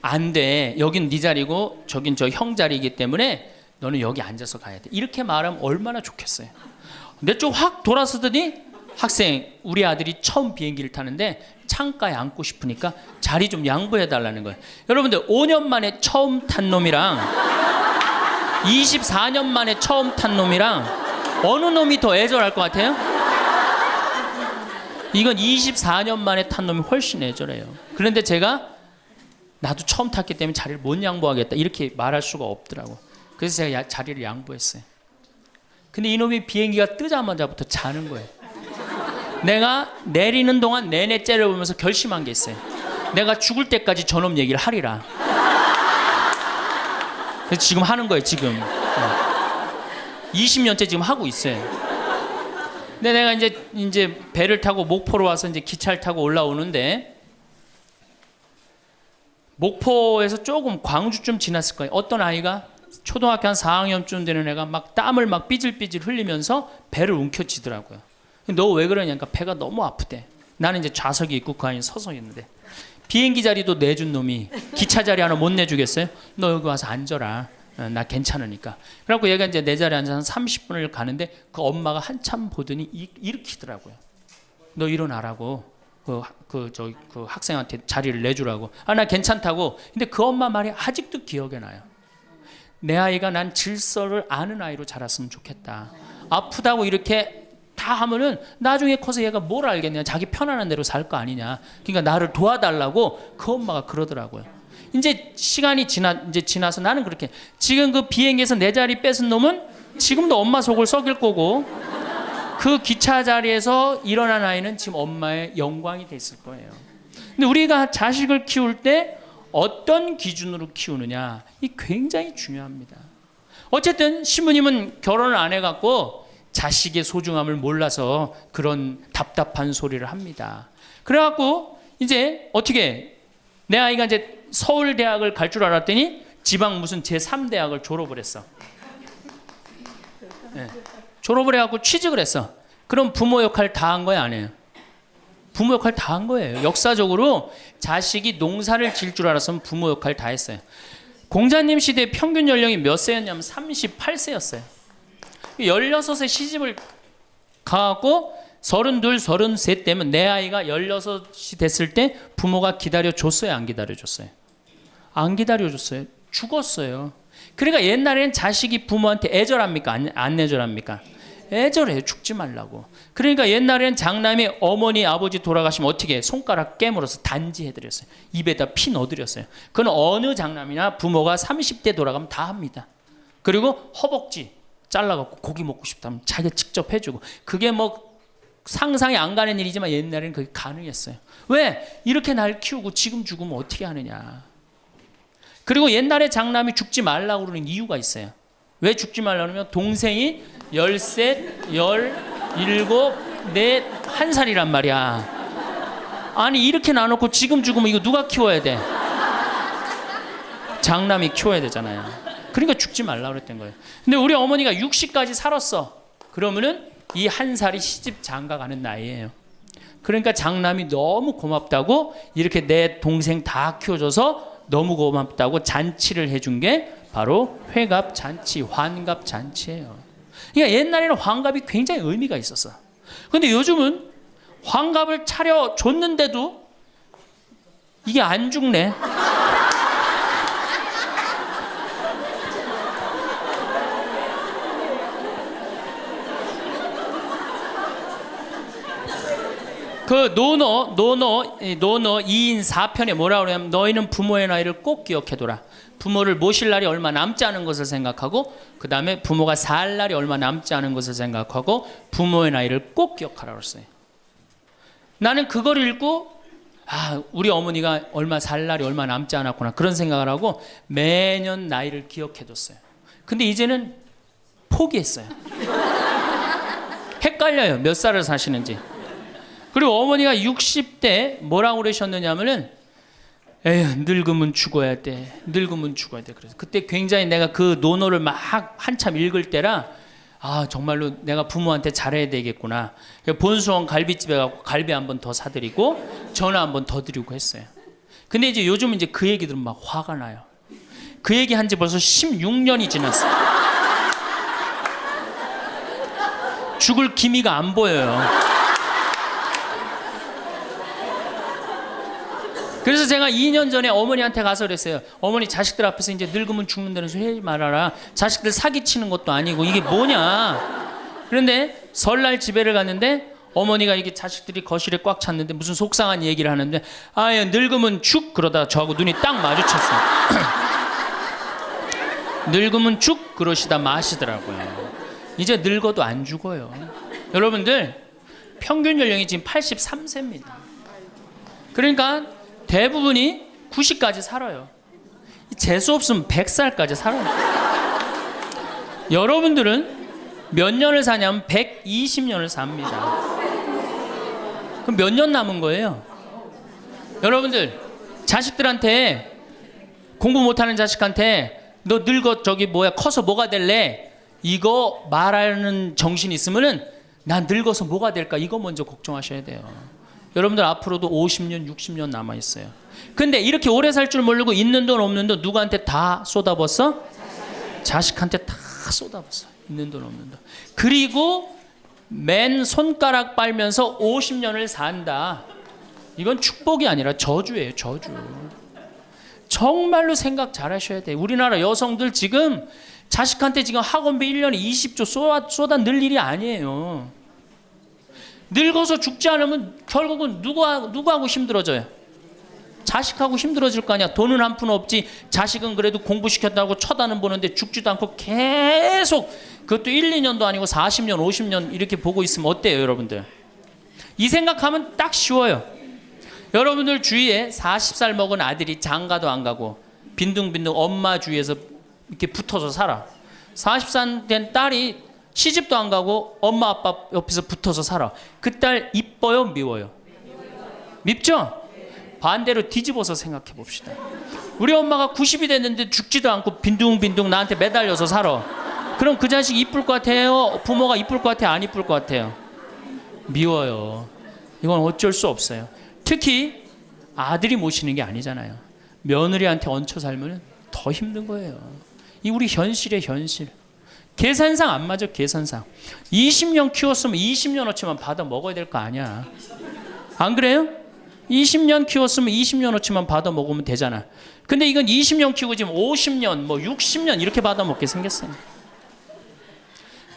안 돼. 여긴 네 자리고 저긴 저 형 자리이기 때문에 너는 여기 앉아서 가야 돼. 이렇게 말하면 얼마나 좋겠어요. 내 쪽 확 돌아서더니, 학생, 우리 아들이 처음 비행기를 타는데 창가에 앉고 싶으니까 자리 좀 양보해 달라는 거예요. 여러분들 5년 만에 처음 탄 놈이랑 24년 만에 처음 탄 놈이랑 어느 놈이 더 애절할 것 같아요? 이건 24년 만에 탄 놈이 훨씬 애절해요. 그런데 제가 나도 처음 탔기 때문에 자리를 못 양보하겠다 이렇게 말할 수가 없더라고. 그래서 제가 자리를 양보했어요. 근데 이놈이 비행기가 뜨자마자부터 자는 거예요. 내가 내리는 동안 내내 째려보면서 결심한 게 있어요. 내가 죽을 때까지 저놈 얘기를 하리라. 그래서 지금 하는 거예요. 지금 20년째 지금 하고 있어요. 근데 내가 이제 배를 타고 목포로 와서 이제 기차를 타고 올라오는데, 목포에서 조금 광주쯤 지났을 거예요. 어떤 아이가 초등학교 한 4학년쯤 되는 애가 막 땀을 막 삐질삐질 흘리면서 배를 움켜쥐더라고요. 너 왜 그러냐니까 배가 너무 아프대. 나는 이제 좌석에 있고 그 아이는 서서 있는데, 비행기 자리도 내준 놈이 기차 자리 하나 못 내주겠어요? 너 여기 와서 앉아라. 나 괜찮으니까. 그래갖고 얘가 이제 내 자리에 앉아서 한 30분을 가는데 그 엄마가 한참 보더니 일으키더라고요. 너 일어나라고. 그 학생한테 자리를 내주라고. 나 괜찮다고. 근데 그 엄마 말이 아직도 기억에 나요. 내 아이가 난 질서를 아는 아이로 자랐으면 좋겠다. 아프다고 이렇게 다 하면은 나중에 커서 얘가 뭘 알겠냐. 자기 편안한 대로 살 거 아니냐. 그러니까 나를 도와달라고 그 엄마가 그러더라고요. 이제 시간이 지나서 나는 그렇게, 지금 그 비행기에서 내 자리 뺏은 놈은 지금도 엄마 속을 썩일 거고, 그 기차 자리에서 일어난 아이는 지금 엄마의 영광이 됐을 거예요. 근데 우리가 자식을 키울 때 어떤 기준으로 키우느냐, 이 굉장히 중요합니다. 어쨌든 신부님은 결혼을 안 해갖고 자식의 소중함을 몰라서 그런 답답한 소리를 합니다. 그래갖고 이제 어떻게, 내 아이가 이제 서울대학을 갈 줄 알았더니 지방 무슨 제3대학을 졸업을 했어. 네. 졸업을 해갖고 취직을 했어. 그럼 부모 역할 다 한 거야, 안 해요? 부모 역할 다 한 거예요. 역사적으로 자식이 농사를 지을 줄 알았으면 부모 역할 다 했어요. 공자님 시대 평균 연령이 몇 세였냐면 38세였어요. 16에 시집을 가갖고 32, 33 되면 내 아이가 16이 됐을 때 부모가 기다려줬어요, 안 기다려줬어요? 안 기다려줬어요. 죽었어요. 그러니까 옛날에는 자식이 부모한테 애절합니까? 안 애절합니까? 애절해요. 죽지 말라고. 그러니까 옛날에는 장남이 어머니 아버지 돌아가시면 어떻게 해? 손가락 깨물어서 단지해드렸어요. 입에다 피 넣어드렸어요. 그건 어느 장남이나 부모가 30대 돌아가면 다 합니다. 그리고 허벅지 잘라갖고 고기 먹고 싶다면 자기가 직접 해주고. 그게 뭐 상상이 안 가는 일이지만 옛날에는 그게 가능했어요. 왜? 이렇게 날 키우고 지금 죽으면 어떻게 하느냐. 그리고 옛날에 장남이 죽지 말라고 그러는 이유가 있어요. 왜 죽지 말라고 그러면 동생이 13, 17, 1살이란 말이야. 아니 이렇게 나눠놓고 지금 죽으면 이거 누가 키워야 돼? 장남이 키워야 되잖아요. 그러니까 죽지 말라고 그랬던 거예요. 근데 우리 어머니가 60까지 살았어. 그러면은 이 1살이 시집 장가 가는 나이예요. 그러니까 장남이 너무 고맙다고 이렇게 내 동생 다 키워줘서 너무 고맙다고 잔치를 해준 게 바로 회갑 잔치, 환갑 잔치예요. 그러니까 옛날에는 환갑이 굉장히 의미가 있었어. 근데 요즘은 환갑을 차려줬는데도 이게 안 죽네. 그 노노 2인 4편에 뭐라고 그러냐면 너희는 부모의 나이를 꼭 기억해둬라. 부모를 모실 날이 얼마 남지 않은 것을 생각하고 그 다음에 부모가 살 날이 얼마 남지 않은 것을 생각하고 부모의 나이를 꼭 기억하라고 했어요. 나는 그걸 읽고 우리 어머니가 얼마 살 날이 얼마 남지 않았구나 그런 생각을 하고 매년 나이를 기억해뒀어요. 근데 이제는 포기했어요. 헷갈려요. 몇 살을 사시는지. 그리고 어머니가 60대 뭐라고 그러셨느냐면은 에휴 늙으면 죽어야 돼. 늙으면 죽어야 돼. 그래서 그때 굉장히 내가 그 논어를 막 한참 읽을 때라 정말로 내가 부모한테 잘해야 되겠구나. 본수원 갈비집에 가고 갈비 한 번 더 사드리고 전화 한 번 더 드리고 했어요. 근데 이제 요즘 이제 그 얘기 들으면 막 화가 나요. 그 얘기 한 지 벌써 16년이 지났어요. 죽을 기미가 안 보여요. 그래서 제가 2년 전에 어머니한테 가서 그랬어요. 어머니 자식들 앞에서 이제 늙으면 죽는다는 소리 하지 말아라. 자식들 사기치는 것도 아니고 이게 뭐냐. 그런데 설날 집에를 갔는데 어머니가 이게 자식들이 거실에 꽉 찼는데 무슨 속상한 얘기를 하는데 늙으면 죽 그러다 저하고 눈이 딱 마주쳤어요. 늙으면 죽 그러시다 마시더라고요. 이제 늙어도 안 죽어요. 여러분들 평균 연령이 지금 83세입니다. 그러니까 대부분이 90까지 살아요. 재수 없으면 100살까지 살아요. 여러분들은 몇 년을 사냐면 120년을 삽니다. 그럼 몇 년 남은 거예요? 여러분들 자식들한테 공부 못하는 자식한테 너 늙어 커서 뭐가 될래? 이거 말하는 정신이 있으면은 난 늙어서 뭐가 될까? 이거 먼저 걱정하셔야 돼요. 여러분들 앞으로도 50년, 60년 남아있어요. 근데 이렇게 오래 살 줄 모르고 있는 돈 없는 돈 누구한테 다 쏟아붓어? 자식한테 다 쏟아붓어. 있는 돈 없는 돈. 그리고 맨 손가락 빨면서 50년을 산다. 이건 축복이 아니라 저주예요. 저주. 정말로 생각 잘 하셔야 돼요. 우리나라 여성들 지금 자식한테 지금 학원비 1년에 20조 쏟아 넣을 일이 아니에요. 늙어서 죽지 않으면 결국은 누구하고 힘들어져요? 자식하고 힘들어질 거 아니야. 돈은 한 푼 없지. 자식은 그래도 공부시켰다고 쳐다는 보는데 죽지도 않고 계속 그것도 1, 2년도 아니고 40년, 50년 이렇게 보고 있으면 어때요, 여러분들? 이 생각하면 딱 쉬워요. 여러분들 주위에 40살 먹은 아들이 장가도 안 가고 빈둥빈둥 엄마 주위에서 이렇게 붙어서 살아. 40살 된 딸이 시집도 안 가고 엄마 아빠 옆에서 붙어서 살아. 그 딸 이뻐요, 미워요? 밉죠? 반대로 뒤집어서 생각해 봅시다. 우리 엄마가 90이 됐는데 죽지도 않고 빈둥빈둥 나한테 매달려서 살아. 그럼 그 자식 이쁠 것 같아요? 부모가 이쁠 것 같아요? 안 이쁠 것 같아요? 미워요. 이건 어쩔 수 없어요. 특히 아들이 모시는 게 아니잖아요. 며느리한테 얹혀 살면 더 힘든 거예요. 이 우리 현실의 현실. 계산상 안 맞아. 계산상 20년 키웠으면 20년어치만 받아 먹어야 될 거 아니야. 안 그래요? 20년 키웠으면 20년어치만 받아 먹으면 되잖아. 근데 이건 20년 키우고 지금 50년 60년 이렇게 받아 먹게 생겼어요.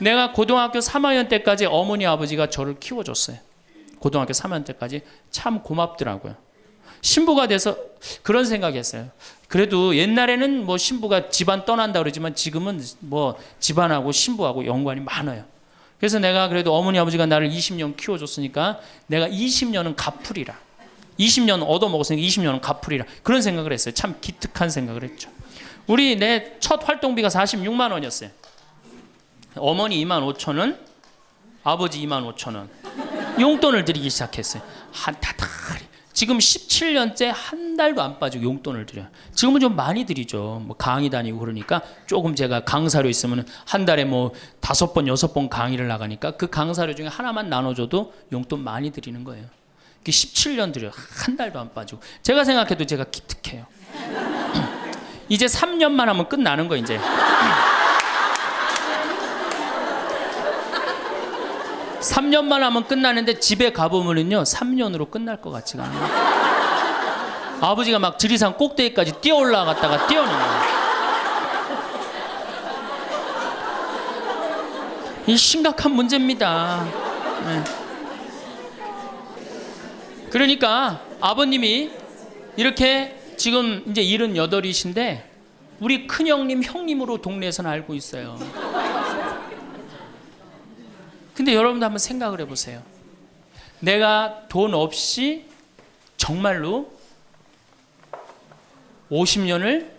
내가 고등학교 3학년 때까지 어머니 아버지가 저를 키워줬어요. 고등학교 3학년 때까지 참 고맙더라고요. 신부가 돼서 그런 생각했어요. 그래도 옛날에는 뭐 신부가 집안 떠난다 그러지만 지금은 뭐 집안하고 신부하고 연관이 많아요. 그래서 내가 그래도 어머니 아버지가 나를 20년 키워줬으니까 내가 20년은 갚으리라. 20년 얻어먹었으니까 20년은 갚으리라. 그런 생각을 했어요. 참 기특한 생각을 했죠. 내 첫 활동비가 46만 원이었어요. 어머니 2만 5천 원, 아버지 2만 5천 원. 용돈을 드리기 시작했어요. 한 다달이. 지금 17년째 한 달도 안 빠지고 용돈을 드려요. 지금은 좀 많이 드리죠. 뭐 강의 다니고 그러니까 조금 제가 강사료 있으면 한 달에 뭐 5번, 6번 강의를 나가니까 그 강사료 중에 하나만 나눠줘도 용돈 많이 드리는 거예요. 17년 드려요. 한 달도 안 빠지고. 제가 생각해도 제가 기특해요. 이제 3년만 하면 끝나는 거 이제. 3년만 하면 끝나는데 집에 가보면은요 3년으로 끝날 것 같지가 않아요. 아버지가 막 지리산 꼭대기까지 뛰어 올라갔다가 뛰어내려요. 이 심각한 문제입니다. 네. 그러니까 아버님이 이렇게 지금 이제 78이신데 우리 큰형님 형님으로 동네에서는 알고 있어요. 근데 여러분도 한번 생각을 해보세요. 내가 돈 없이 정말로 50년을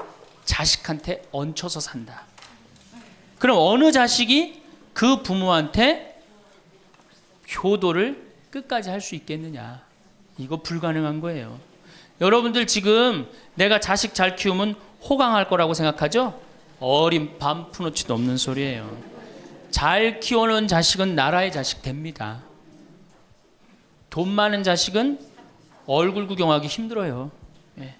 자식한테 얹혀서 산다. 그럼 어느 자식이 그 부모한테 효도를 끝까지 할 수 있겠느냐. 이거 불가능한 거예요. 여러분들 지금 내가 자식 잘 키우면 호강할 거라고 생각하죠? 어린 반푼어치도 없는 소리예요. 잘 키워놓은 자식은 나라의 자식 됩니다. 돈 많은 자식은 얼굴 구경하기 힘들어요. 예.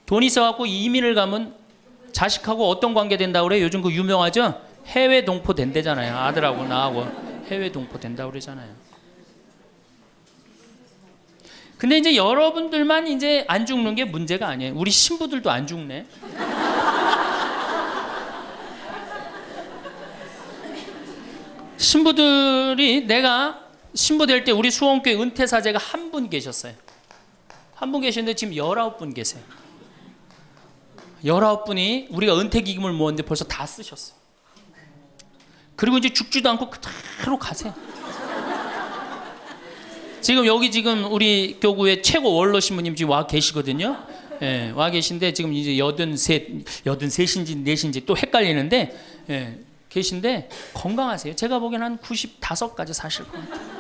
돈 있어갖고 이민을 가면 자식하고 어떤 관계 된다고 그래요? 요즘 그 유명하죠? 해외 동포 된대잖아요. 아들하고 나하고 해외 동포 된다고 그러잖아요. 근데 이제 여러분들만 이제 안 죽는 게 문제가 아니에요. 우리 신부들도 안 죽네. 신부들이 내가 신부 될 때 우리 수원교회 은퇴사제가 한 분 계셨어요. 한 분 계셨는데 지금 19분 계세요. 19분이 우리가 은퇴기금을 모았는데 벌써 다 쓰셨어요. 그리고 이제 죽지도 않고 그대로 가세요. 지금 여기 지금 우리 교구의 최고 원로 신부님 지금 와 계시거든요. 예, 와 계신데 지금 이제 83인지 4인지 또 헷갈리는데 예, 계신데 건강하세요. 제가 보기엔 한 95까지 사실 것 같아요.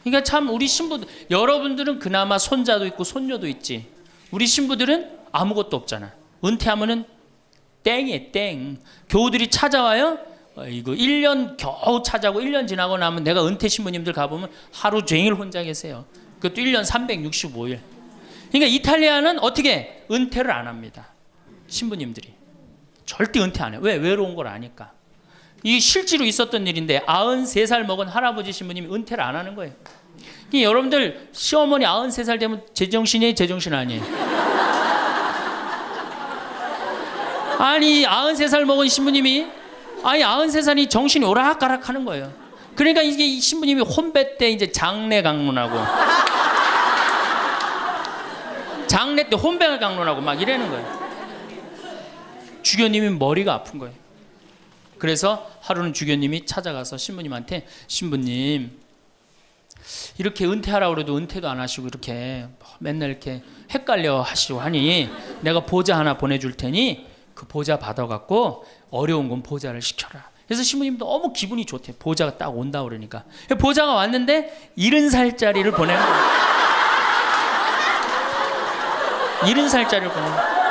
그러니까 참 우리 신부들, 여러분들은 그나마 손자도 있고 손녀도 있지. 우리 신부들은 아무것도 없잖아. 은퇴하면은 땡이에요, 땡. 교우들이 찾아와요. 이거 1년 겨우 찾아오고 1년 지나고 나면 내가 은퇴 신부님들 가보면 하루 종일 혼자 계세요. 그것도 1년 365일. 그러니까 이탈리아는 어떻게 은퇴를 안 합니다. 신부님들이. 절대 은퇴 안 해요. 왜? 외로운 걸 아니까. 이게 실제로 있었던 일인데 93살 먹은 할아버지 신부님이 은퇴를 안 하는 거예요. 그러니까 여러분들 시어머니 93살 되면 제정신이에요? 제정신 아니에요? 아니 93살 먹은 신부님이 아니 93살이 정신이 오락가락 하는 거예요. 그러니까 이게 이 신부님이 혼배 때 이제 장례 강론하고 장례 때 혼배 강론하고 막 이러는 거예요. 주교님이 머리가 아픈 거예요. 그래서 하루는 주교님이 찾아가서 신부님한테 신부님 이렇게 은퇴하라고 그래도 은퇴도 안 하시고 이렇게 맨날 이렇게 헷갈려 하시고 하니 내가 보자 하나 보내줄 테니 그 보자 받아갖고 어려운 건 보자를 시켜라. 그래서 신부님 너무 기분이 좋대. 보자가 딱 온다 그러니까. 보자가 왔는데 70살짜리를 보내는 거예요. 70살짜리를 보내는 거예요.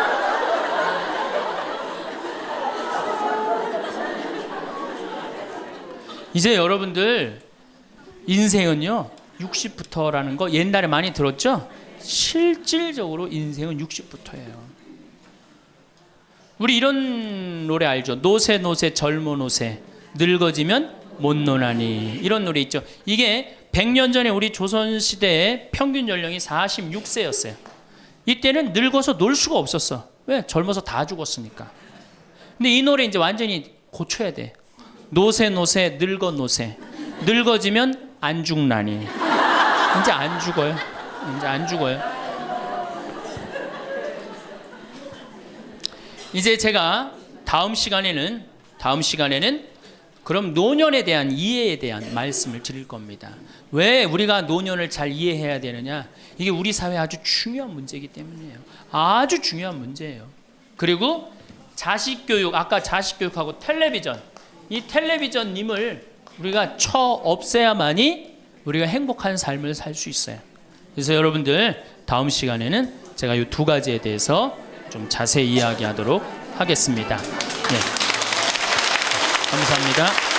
이제 여러분들 인생은요 60부터라는 거 옛날에 많이 들었죠? 실질적으로 인생은 60부터예요. 우리 이런 노래 알죠? 노세 노세 젊어 노세 늙어지면 못 노나니 이런 노래 있죠. 이게 100년 전에 우리 조선시대의 평균 연령이 46세였어요. 이때는 늙어서 놀 수가 없었어. 왜? 젊어서 다 죽었으니까. 근데 이 노래 이제 완전히 고쳐야 돼. 노세 늙어 노세. 늙어지면 안 죽나니. 이제 안 죽어요. 이제 안 죽어요. 이제 제가 다음 시간에는 그럼 노년에 대한 이해에 대한 말씀을 드릴 겁니다. 왜 우리가 노년을 잘 이해해야 되느냐? 이게 우리 사회에 아주 중요한 문제이기 때문이에요. 아주 중요한 문제예요. 그리고 자식 교육, 아까 자식 교육하고 텔레비전, 이 텔레비전님을 우리가 쳐 없애야만이 우리가 행복한 삶을 살 수 있어요. 그래서 여러분들 다음 시간에는 제가 이 두 가지에 대해서 좀 자세히 이야기하도록 하겠습니다. 네. 감사합니다.